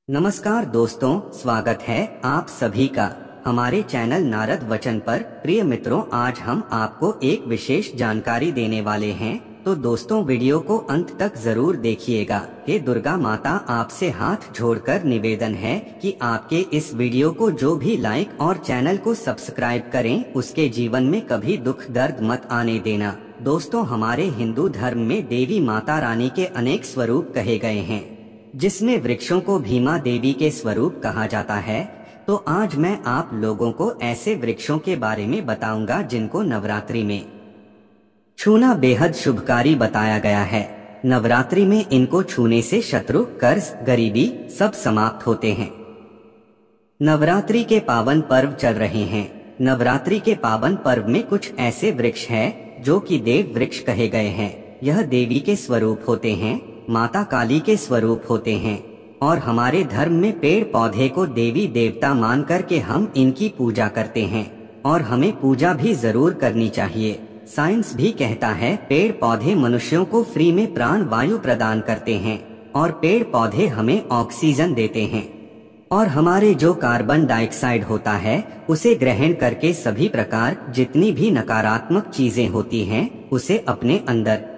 नमस्कार दोस्तों, स्वागत है आप सभी का हमारे चैनल नारद वचन पर। प्रिय मित्रों, आज हम आपको एक विशेष जानकारी देने वाले हैं, तो दोस्तों वीडियो को अंत तक जरूर देखिएगा। हे दुर्गा माता, आपसे हाथ जोड़कर निवेदन है कि आपके इस वीडियो को जो भी लाइक और चैनल को सब्सक्राइब करें, उसके जीवन में कभी दुख दर्द मत आने देना। दोस्तों, हमारे हिंदू धर्म में देवी माता रानी के अनेक स्वरूप कहे गए हैं, जिसमें वृक्षों को भीमा देवी के स्वरूप कहा जाता है। तो आज मैं आप लोगों को ऐसे वृक्षों के बारे में बताऊंगा जिनको नवरात्रि में छूना बेहद शुभकारी बताया गया है। नवरात्रि में इनको छूने से शत्रु, कर्ज, गरीबी सब समाप्त होते हैं। नवरात्रि के पावन पर्व चल रहे हैं। नवरात्रि के पावन पर्व में कुछ ऐसे वृक्ष हैं जो कि देव वृक्ष कहे गए हैं। यह देवी के स्वरूप होते हैं, माता काली के स्वरूप होते हैं, और हमारे धर्म में पेड़ पौधे को देवी देवता मान करके हम इनकी पूजा करते हैं, और हमें पूजा भी जरूर करनी चाहिए। साइंस भी कहता है पेड़ पौधे मनुष्यों को फ्री में प्राण वायु प्रदान करते हैं, और पेड़ पौधे हमें ऑक्सीजन देते हैं, और हमारे जो कार्बन डाइऑक्साइड होता है उसे ग्रहण करके सभी प्रकार जितनी भी नकारात्मक चीजें होती हैं उसे अपने अंदर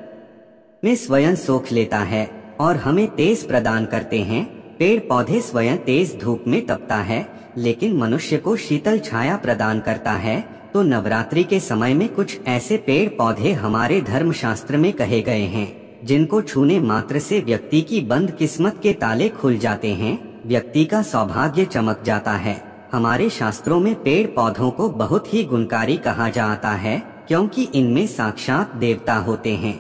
में स्वयं सोख लेता है और हमें तेज प्रदान करते हैं। पेड़ पौधे स्वयं तेज धूप में तपता है, लेकिन मनुष्य को शीतल छाया प्रदान करता है। तो नवरात्रि के समय में कुछ ऐसे पेड़ पौधे हमारे धर्म शास्त्र में कहे गए हैं, जिनको छूने मात्र से व्यक्ति की बंद किस्मत के ताले खुल जाते हैं, व्यक्ति का सौभाग्य चमक जाता है। हमारे शास्त्रों में पेड़ पौधों को बहुत ही गुणकारी कहा जाता है, क्योंकि इनमें साक्षात देवता होते हैं।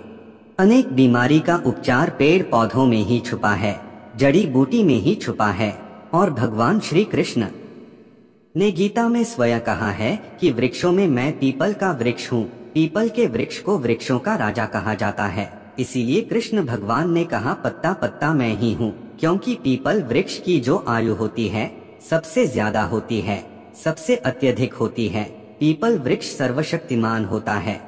अनेक बीमारी का उपचार पेड़ पौधों में ही छुपा है, जड़ी बूटी में ही छुपा है। और भगवान श्री कृष्ण ने गीता में स्वयं कहा है कि वृक्षों में मैं पीपल का वृक्ष हूँ। पीपल के वृक्ष को वृक्षों का राजा कहा जाता है। इसीलिए कृष्ण भगवान ने कहा पत्ता पत्ता मैं ही हूँ, क्योंकि पीपल वृक्ष की जो आयु होती है सबसे ज्यादा होती है, सबसे अत्यधिक होती है। पीपल वृक्ष सर्वशक्तिमान होता है।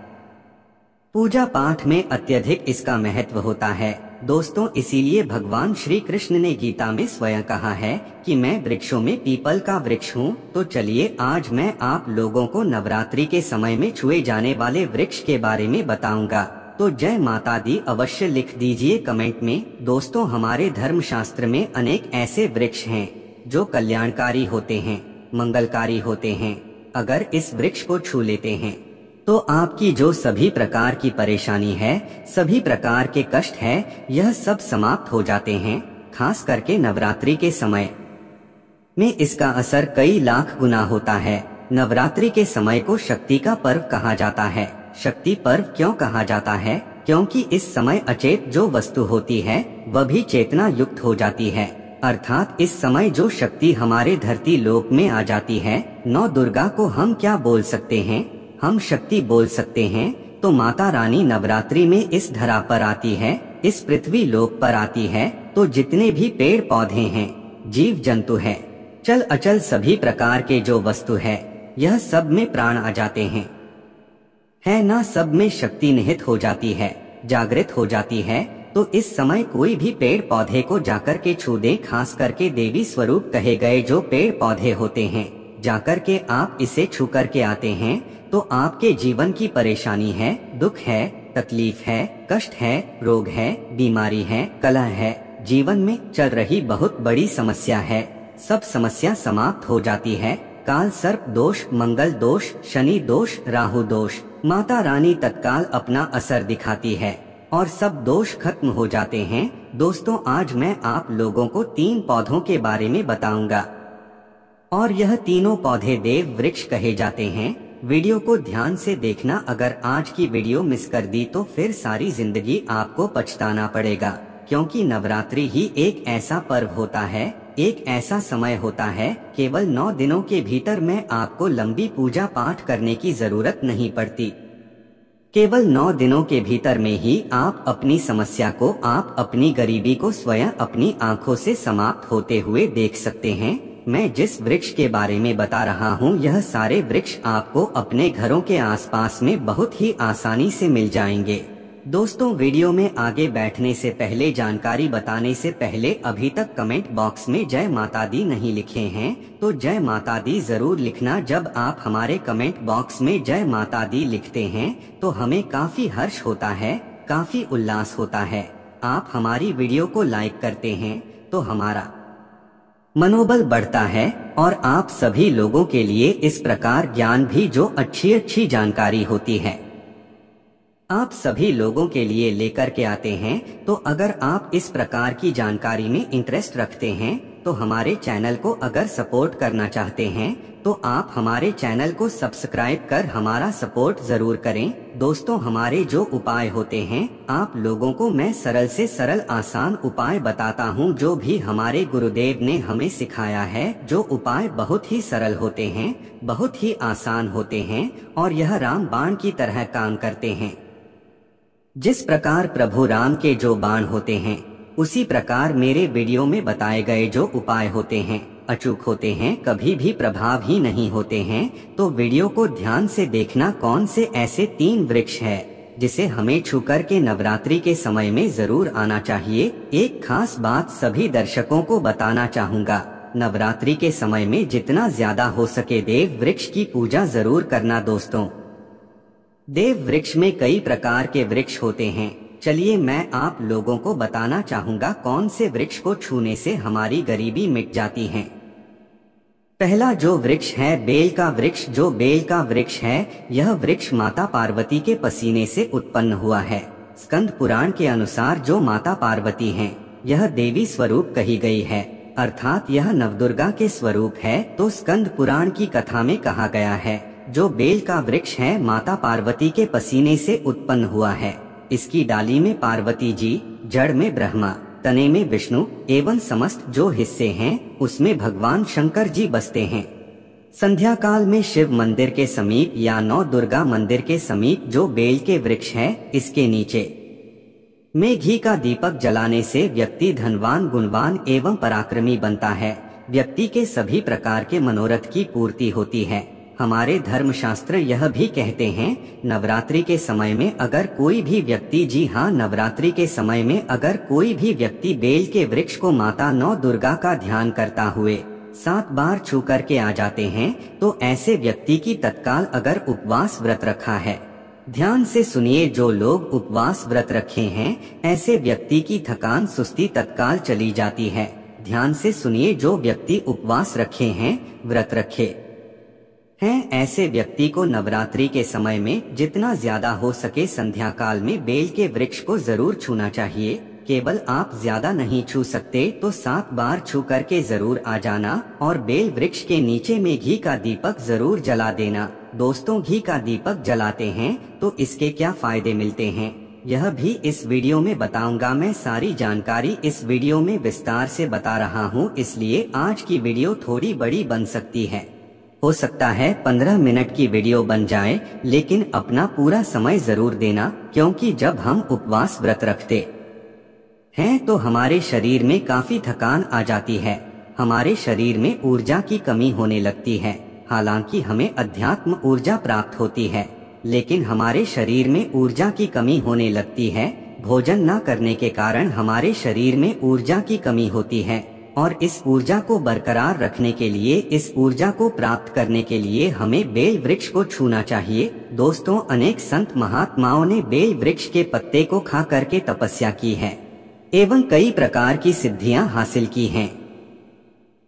पूजा पाठ में अत्यधिक इसका महत्व होता है। दोस्तों, इसीलिए भगवान श्री कृष्ण ने गीता में स्वयं कहा है कि मैं वृक्षों में पीपल का वृक्ष हूँ। तो चलिए आज मैं आप लोगों को नवरात्रि के समय में छुए जाने वाले वृक्ष के बारे में बताऊंगा। तो जय माता दी अवश्य लिख दीजिए कमेंट में। दोस्तों, हमारे धर्म शास्त्र में अनेक ऐसे वृक्ष हैं जो कल्याणकारी होते हैं, मंगलकारी होते हैं। अगर इस वृक्ष को छू लेते हैं तो आपकी जो सभी प्रकार की परेशानी है, सभी प्रकार के कष्ट है, यह सब समाप्त हो जाते हैं। खास करके नवरात्रि के समय में इसका असर कई लाख गुना होता है। नवरात्रि के समय को शक्ति का पर्व कहा जाता है। शक्ति पर्व क्यों कहा जाता है? क्योंकि इस समय अचेत जो वस्तु होती है वह भी चेतना युक्त हो जाती है। अर्थात इस समय जो शक्ति हमारे धरती लोक में आ जाती है, नौ दुर्गा को हम क्या बोल सकते हैं? हम शक्ति बोल सकते हैं। तो माता रानी नवरात्रि में इस धरा पर आती है, इस पृथ्वी लोक पर आती है। तो जितने भी पेड़ पौधे हैं, जीव जंतु है, चल अचल सभी प्रकार के जो वस्तु है, यह सब में प्राण आ जाते हैं, है ना? सब में शक्ति निहित हो जाती है, जागृत हो जाती है। तो इस समय कोई भी पेड़ पौधे को जाकर के छू दे, खास करके देवी स्वरूप कहे गए जो पेड़ पौधे होते हैं, जाकर के आप इसे छू करके आते हैं तो आपके जीवन की परेशानी है, दुख है, तकलीफ है, कष्ट है, रोग है, बीमारी है, कलह है, जीवन में चल रही बहुत बड़ी समस्या है, सब समस्या समाप्त हो जाती है। काल सर्प दोष, मंगल दोष, शनि दोष, राहु दोष, माता रानी तत्काल अपना असर दिखाती है और सब दोष खत्म हो जाते हैं। दोस्तों, आज मैं आप लोगों को 3 पौधों के बारे में बताऊंगा, और यह तीनों पौधे देव वृक्ष कहे जाते हैं। वीडियो को ध्यान से देखना। अगर आज की वीडियो मिस कर दी तो फिर सारी जिंदगी आपको पछताना पड़ेगा, क्योंकि नवरात्रि ही एक ऐसा पर्व होता है, एक ऐसा समय होता है, केवल 9 दिनों के भीतर में आपको लंबी पूजा पाठ करने की जरूरत नहीं पड़ती। केवल 9 दिनों के भीतर में ही आप अपनी समस्या को, आप अपनी गरीबी को स्वयं अपनी आंखों से समाप्त होते हुए देख सकते हैं। मैं जिस वृक्ष के बारे में बता रहा हूँ, यह सारे वृक्ष आपको अपने घरों के आसपास में बहुत ही आसानी से मिल जाएंगे। दोस्तों वीडियो में आगे बैठने से पहले, जानकारी बताने से पहले अभी तक कमेंट बॉक्स में जय माता दी नहीं लिखे हैं तो जय माता दी जरूर लिखना। जब आप हमारे कमेंट बॉक्स में जय माता दी लिखते हैं तो हमें काफी हर्ष होता है, काफी उल्लास होता है। आप हमारी वीडियो को लाइक करते हैं तो हमारा मनोबल बढ़ता है और आप सभी लोगों के लिए इस प्रकार ज्ञान भी जो अच्छी जानकारी होती है आप सभी लोगों के लिए लेकर के आते हैं। तो अगर आप इस प्रकार की जानकारी में इंटरेस्ट रखते हैं तो हमारे चैनल को अगर सपोर्ट करना चाहते हैं तो आप हमारे चैनल को सब्सक्राइब कर हमारा सपोर्ट जरूर करें। दोस्तों हमारे जो उपाय होते हैं आप लोगों को मैं सरल से सरल आसान उपाय बताता हूं, जो भी हमारे गुरुदेव ने हमें सिखाया है। जो उपाय बहुत ही सरल होते हैं, बहुत ही आसान होते हैं और यह राम बाण की तरह काम करते हैं। जिस प्रकार प्रभु राम के जो बाण होते हैं उसी प्रकार मेरे वीडियो में बताए गए जो उपाय होते हैं अचूक होते हैं, कभी भी प्रभाव ही नहीं होते हैं। तो वीडियो को ध्यान से देखना। कौन से ऐसे 3 वृक्ष है जिसे हमें छूकर के नवरात्रि के समय में जरूर आना चाहिए। एक खास बात सभी दर्शकों को बताना चाहूँगा, नवरात्रि के समय में जितना ज्यादा हो सके देव वृक्ष की पूजा जरूर करना। दोस्तों देव वृक्ष में कई प्रकार के वृक्ष होते हैं। चलिए मैं आप लोगों को बताना चाहूँगा कौन से वृक्ष को छूने से हमारी गरीबी मिट जाती है। पहला जो वृक्ष है बेल का वृक्ष। जो बेल का वृक्ष है यह वृक्ष माता पार्वती के पसीने से उत्पन्न हुआ है। स्कंद पुराण के अनुसार जो माता पार्वती हैं यह देवी स्वरूप कही गई है, अर्थात यह नवदुर्गा के स्वरूप है। तो स्कंद पुराण की कथा में कहा गया है जो बेल का वृक्ष है माता पार्वती के पसीने से उत्पन्न हुआ है। इसकी डाली में पार्वती जी, जड़ में ब्रह्मा, तने में विष्णु एवं समस्त जो हिस्से हैं उसमें भगवान शंकर जी बसते हैं। संध्या काल में शिव मंदिर के समीप या नौ दुर्गा मंदिर के समीप जो बेल के वृक्ष है इसके नीचे में घी का दीपक जलाने से व्यक्ति धनवान, गुणवान एवं पराक्रमी बनता है। व्यक्ति के सभी प्रकार के मनोरथ की पूर्ति होती है। हमारे धर्मशास्त्र यह भी कहते हैं नवरात्रि के समय में अगर कोई भी व्यक्ति, जी हाँ, नवरात्रि के समय में अगर कोई भी व्यक्ति बेल के वृक्ष को माता नौ दुर्गा का ध्यान करता हुए 7 बार छू करके आ जाते हैं तो ऐसे व्यक्ति की तत्काल अगर उपवास व्रत रखा है, ध्यान से सुनिए, जो लोग उपवास व्रत रखे हैं ऐसे व्यक्ति की थकान सुस्ती तत्काल चली जाती है। ध्यान से सुनिए, जो व्यक्ति उपवास रखे हैं, व्रत रखे हैं, ऐसे व्यक्ति को नवरात्रि के समय में जितना ज्यादा हो सके संध्या काल में बेल के वृक्ष को जरूर छूना चाहिए। केवल आप ज्यादा नहीं छू सकते तो 7 बार छू करके जरूर आ जाना और बेल वृक्ष के नीचे में घी का दीपक जरूर जला देना। दोस्तों घी का दीपक जलाते हैं तो इसके क्या फायदे मिलते हैं यह भी इस वीडियो में बताऊंगा। मैं सारी जानकारी इस वीडियो में विस्तार से बता रहा हूँ, इसलिए आज की वीडियो थोड़ी बड़ी बन सकती है। हो सकता है 15 मिनट की वीडियो बन जाए, लेकिन अपना पूरा समय जरूर देना, क्योंकि जब हम उपवास व्रत रखते हैं तो हमारे शरीर में काफी थकान आ जाती है, हमारे शरीर में ऊर्जा की कमी होने लगती है। हालांकि हमें अध्यात्म ऊर्जा प्राप्त होती है, लेकिन हमारे शरीर में ऊर्जा की कमी होने लगती है। भोजन न करने के कारण हमारे शरीर में ऊर्जा की कमी होती है और इस ऊर्जा को बरकरार रखने के लिए, इस ऊर्जा को प्राप्त करने के लिए हमें बेल वृक्ष को छूना चाहिए। दोस्तों अनेक संत महात्माओं ने बेल वृक्ष के पत्ते को खा करके तपस्या की है एवं कई प्रकार की सिद्धियां हासिल की हैं।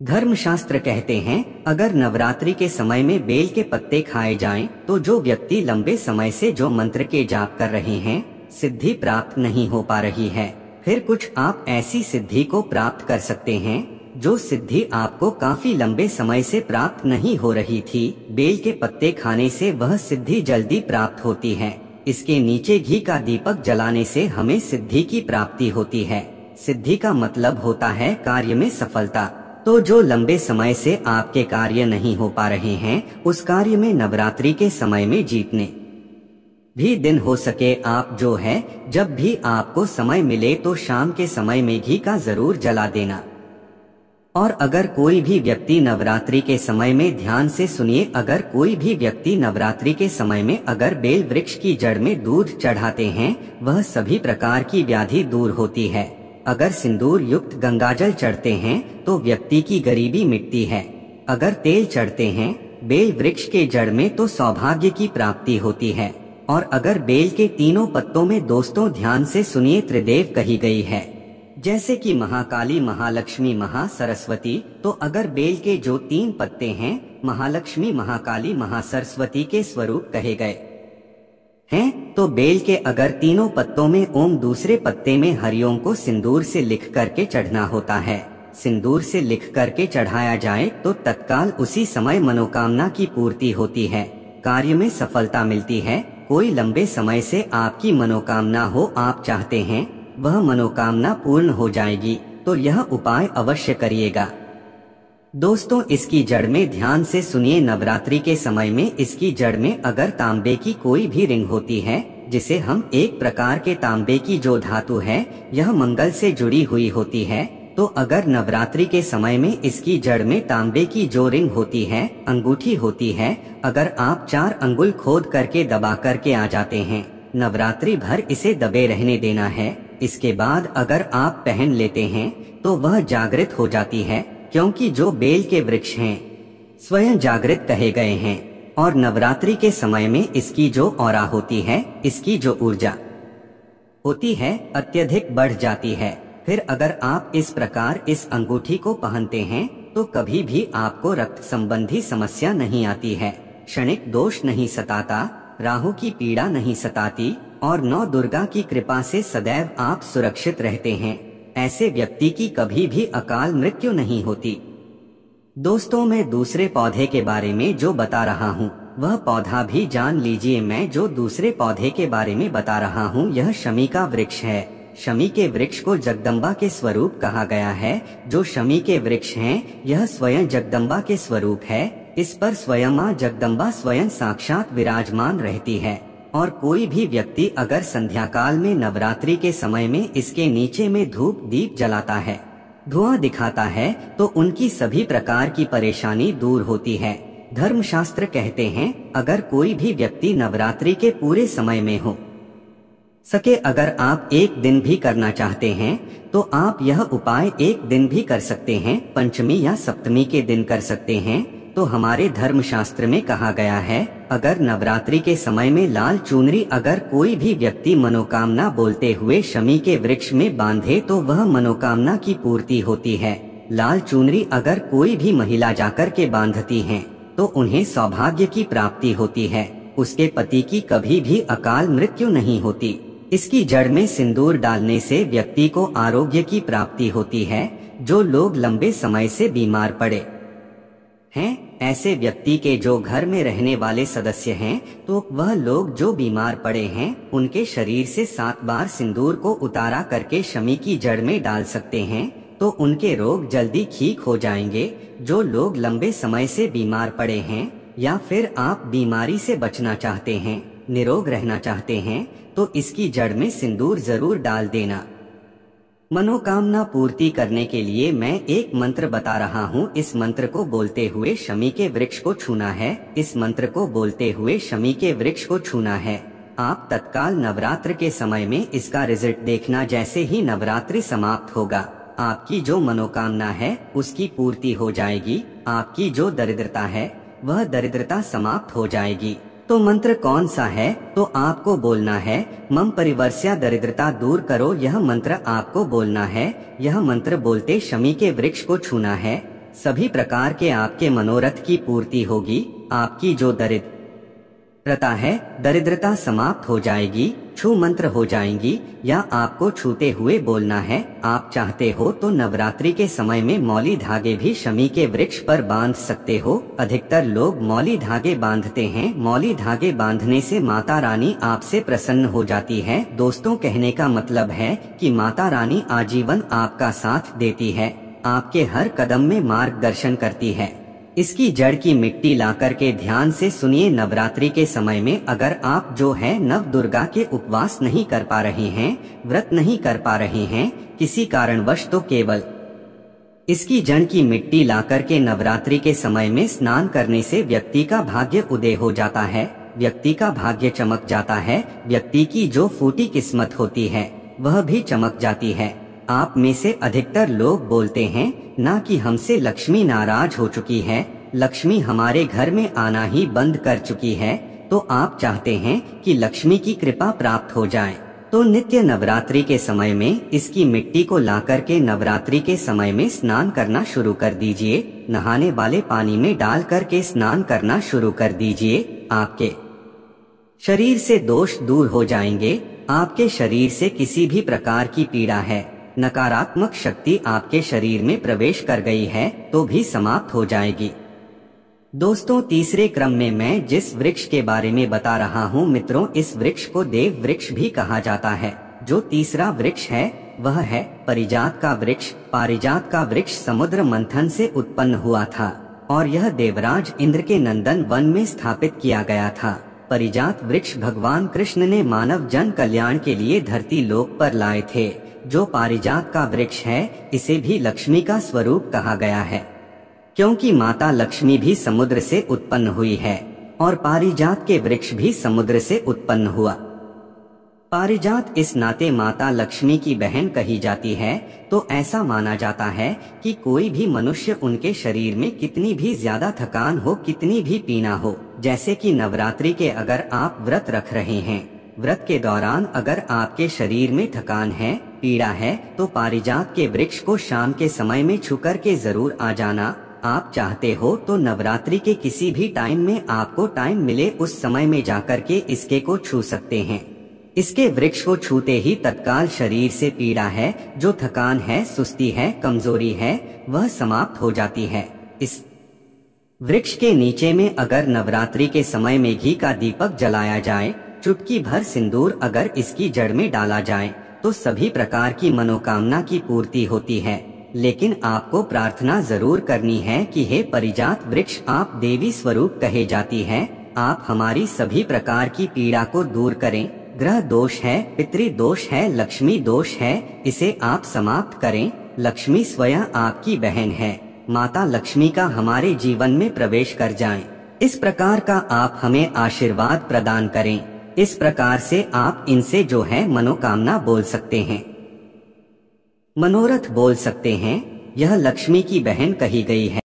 धर्मशास्त्र कहते हैं अगर नवरात्रि के समय में बेल के पत्ते खाए जाएं तो जो व्यक्ति लंबे समय से जो मंत्र के जाप कर रहे हैं, सिद्धि प्राप्त नहीं हो पा रही है, फिर कुछ आप ऐसी सिद्धि को प्राप्त कर सकते हैं जो सिद्धि आपको काफी लंबे समय से प्राप्त नहीं हो रही थी। बेल के पत्ते खाने से वह सिद्धि जल्दी प्राप्त होती है। इसके नीचे घी का दीपक जलाने से हमें सिद्धि की प्राप्ति होती है। सिद्धि का मतलब होता है कार्य में सफलता। तो जो लंबे समय से आपके कार्य नहीं हो पा रहे हैं, उस कार्य में नवरात्रि के समय में जीतने भी दिन हो सके आप जो है, जब भी आपको समय मिले तो शाम के समय में घी का जरूर जला देना। और अगर कोई भी व्यक्ति नवरात्रि के समय में, ध्यान से सुनिए, अगर कोई भी व्यक्ति नवरात्रि के समय में अगर बेल वृक्ष की जड़ में दूध चढ़ाते हैं, वह सभी प्रकार की व्याधि दूर होती है। अगर सिंदूर युक्त गंगाजल चढ़ते हैं तो व्यक्ति की गरीबी मिटती है। अगर तेल चढ़ते हैं बेल वृक्ष के जड़ में तो सौभाग्य की प्राप्ति होती है। और अगर बेल के तीनों पत्तों में, दोस्तों ध्यान से सुनिए, त्रिदेव कही गई है, जैसे कि महाकाली, महालक्ष्मी, महासरस्वती, तो अगर बेल के जो 3 पत्ते हैं महालक्ष्मी, महाकाली, महासरस्वती के स्वरूप कहे गए हैं, तो बेल के अगर तीनों पत्तों में ओम, दूसरे पत्ते में हरिओम को सिंदूर से लिख करके चढ़ना होता है। सिंदूर से लिख करके चढ़ाया जाए तो तत्काल उसी समय मनोकामना की पूर्ति होती है, कार्य में सफलता मिलती है। कोई लंबे समय से आपकी मनोकामना हो, आप चाहते हैं वह मनोकामना पूर्ण हो जाएगी, तो यह उपाय अवश्य करिएगा। दोस्तों इसकी जड़ में ध्यान से सुनिए, नवरात्रि के समय में इसकी जड़ में अगर तांबे की कोई भी रिंग होती है, जिसे हम एक प्रकार के तांबे की जो धातु है यह मंगल से जुड़ी हुई होती है, तो अगर नवरात्रि के समय में इसकी जड़ में तांबे की जो रिंग होती है, अंगूठी होती है, अगर आप 4 अंगुल खोद करके दबा करके आ जाते हैं, नवरात्रि भर इसे दबे रहने देना है। इसके बाद अगर आप पहन लेते हैं तो वह जागृत हो जाती है, क्योंकि जो बेल के वृक्ष हैं स्वयं जागृत कहे गए हैं। और नवरात्रि के समय में इसकी जो ऑरा होती है, इसकी जो ऊर्जा होती है अत्यधिक बढ़ जाती है। फिर अगर आप इस प्रकार इस अंगूठी को पहनते हैं तो कभी भी आपको रक्त संबंधी समस्या नहीं आती है, क्षणिक दोष नहीं सताता, राहु की पीड़ा नहीं सताती और नौ दुर्गा की कृपा से सदैव आप सुरक्षित रहते हैं। ऐसे व्यक्ति की कभी भी अकाल मृत्यु नहीं होती। दोस्तों मैं दूसरे पौधे के बारे में जो बता रहा हूँ वह पौधा भी जान लीजिए। मैं जो दूसरे पौधे के बारे में बता रहा हूँ यह शमी का वृक्ष है। शमी के वृक्ष को जगदम्बा के स्वरूप कहा गया है। जो शमी के वृक्ष हैं यह स्वयं जगदम्बा के स्वरूप है। इस पर स्वयं मां जगदम्बा स्वयं साक्षात विराजमान रहती है। और कोई भी व्यक्ति अगर संध्या काल में नवरात्रि के समय में इसके नीचे में धूप दीप जलाता है, धुआं दिखाता है, तो उनकी सभी प्रकार की परेशानी दूर होती है। धर्मशास्त्र कहते हैं अगर कोई भी व्यक्ति नवरात्रि के पूरे समय में हो सके, अगर आप एक दिन भी करना चाहते हैं तो आप यह उपाय एक दिन भी कर सकते हैं, पंचमी या सप्तमी के दिन कर सकते हैं। तो हमारे धर्मशास्त्र में कहा गया है अगर नवरात्रि के समय में लाल चुनरी अगर कोई भी व्यक्ति मनोकामना बोलते हुए शमी के वृक्ष में बांधे तो वह मनोकामना की पूर्ति होती है। लाल चुनरी अगर कोई भी महिला जाकर के बांधती हैं तो उन्हें सौभाग्य की प्राप्ति होती है, उसके पति की कभी भी अकाल मृत्यु नहीं होती। इसकी जड़ में सिंदूर डालने से व्यक्ति को आरोग्य की प्राप्ति होती है। जो लोग लंबे समय से बीमार पड़े हैं, ऐसे व्यक्ति के जो घर में रहने वाले सदस्य हैं, तो वह लोग जो बीमार पड़े हैं उनके शरीर से 7 बार सिंदूर को उतारा करके शमी की जड़ में डाल सकते हैं, तो उनके रोग जल्दी ठीक हो जाएंगे। जो लोग लंबे समय से बीमार पड़े हैं या फिर आप बीमारी से बचना चाहते हैं, निरोग रहना चाहते हैं, तो इसकी जड़ में सिंदूर जरूर डाल देना। मनोकामना पूर्ति करने के लिए मैं एक मंत्र बता रहा हूँ। इस मंत्र को बोलते हुए शमी के वृक्ष को छूना है। इस मंत्र को बोलते हुए शमी के वृक्ष को छूना है। आप तत्काल नवरात्र के समय में इसका रिजल्ट देखना। जैसे ही नवरात्रि समाप्त होगा आपकी जो मनोकामना है उसकी पूर्ति हो जाएगी। आपकी जो दरिद्रता है वह दरिद्रता समाप्त हो जाएगी। तो मंत्र कौन सा है? तो आपको बोलना है मम परिवर्ष्या दरिद्रता दूर करो। यह मंत्र आपको बोलना है। यह मंत्र बोलते शमी के वृक्ष को छूना है। सभी प्रकार के आपके मनोरथ की पूर्ति होगी। आपकी जो दरिद्रता है दरिद्रता समाप्त हो जाएगी, छू मंत्र हो जाएंगी। या आपको छूते हुए बोलना है। आप चाहते हो तो नवरात्रि के समय में मौली धागे भी शमी के वृक्ष पर बांध सकते हो। अधिकतर लोग मौली धागे बांधते हैं। मौली धागे बांधने से माता रानी आपसे प्रसन्न हो जाती है। दोस्तों कहने का मतलब है कि माता रानी आजीवन आपका साथ देती है, आपके हर कदम में मार्गदर्शन करती है। इसकी जड़ की मिट्टी लाकर के ध्यान से सुनिए। नवरात्रि के समय में अगर आप जो है नव दुर्गा के उपवास नहीं कर पा रहे हैं, व्रत नहीं कर पा रहे हैं किसी कारणवश, तो केवल इसकी जड़ की मिट्टी लाकर के नवरात्रि के समय में स्नान करने से व्यक्ति का भाग्य उदय हो जाता है, व्यक्ति का भाग्य चमक जाता है, व्यक्ति की जो फूटी किस्मत होती है वह भी चमक जाती है। आप में से अधिकतर लोग बोलते हैं ना कि हमसे लक्ष्मी नाराज हो चुकी है, लक्ष्मी हमारे घर में आना ही बंद कर चुकी है, तो आप चाहते हैं कि लक्ष्मी की कृपा प्राप्त हो जाए। तो नित्य नवरात्रि के समय में इसकी मिट्टी को लाकर के नवरात्रि के समय में स्नान करना शुरू कर दीजिए। नहाने वाले पानी में डाल करके स्नान करना शुरू कर दीजिए। आपके शरीर से दोष दूर हो जाएंगे। आपके शरीर से किसी भी प्रकार की पीड़ा है, नकारात्मक शक्ति आपके शरीर में प्रवेश कर गई है तो भी समाप्त हो जाएगी। दोस्तों, तीसरे क्रम में मैं जिस वृक्ष के बारे में बता रहा हूँ मित्रों, इस वृक्ष को देव वृक्ष भी कहा जाता है। जो तीसरा वृक्ष है वह है पारिजात का वृक्ष। पारिजात का वृक्ष समुद्र मंथन से उत्पन्न हुआ था और यह देवराज इंद्र के नंदन वन में स्थापित किया गया था। पारिजात वृक्ष भगवान कृष्ण ने मानव जन कल्याण के लिए धरती लोक पर लाए थे। जो पारिजात का वृक्ष है इसे भी लक्ष्मी का स्वरूप कहा गया है, क्योंकि माता लक्ष्मी भी समुद्र से उत्पन्न हुई है और पारिजात के वृक्ष भी समुद्र से उत्पन्न हुआ। पारिजात इस नाते माता लक्ष्मी की बहन कही जाती है। तो ऐसा माना जाता है कि कोई भी मनुष्य उनके शरीर में कितनी भी ज्यादा थकान हो, कितनी भी पीड़ा हो, जैसे कि नवरात्रि के अगर आप व्रत रख रहे हैं, व्रत के दौरान अगर आपके शरीर में थकान है, पीड़ा है, तो पारिजात के वृक्ष को शाम के समय में छू कर के जरूर आ जाना। आप चाहते हो तो नवरात्रि के किसी भी टाइम में आपको टाइम मिले उस समय में जाकर के इसके को छू सकते हैं। इसके वृक्ष को छूते ही तत्काल शरीर से पीड़ा है, जो थकान है, सुस्ती है, कमजोरी है, वह समाप्त हो जाती है। इस वृक्ष के नीचे में अगर नवरात्रि के समय में घी का दीपक जलाया जाए, चुटकी भर सिंदूर अगर इसकी जड़ में डाला जाए तो सभी प्रकार की मनोकामना की पूर्ति होती है। लेकिन आपको प्रार्थना जरूर करनी है कि हे पारिजात वृक्ष, आप देवी स्वरूप कहे जाती है, आप हमारी सभी प्रकार की पीड़ा को दूर करें। ग्रह दोष है, पितृ दोष है, लक्ष्मी दोष है, इसे आप समाप्त करें। लक्ष्मी स्वयं आपकी बहन है, माता लक्ष्मी का हमारे जीवन में प्रवेश कर जाएं। इस प्रकार का आप हमें आशीर्वाद प्रदान करें। इस प्रकार से आप इनसे जो है मनोकामना बोल सकते हैं, मनोरथ बोल सकते हैं। यह लक्ष्मी की बहन कही गई है।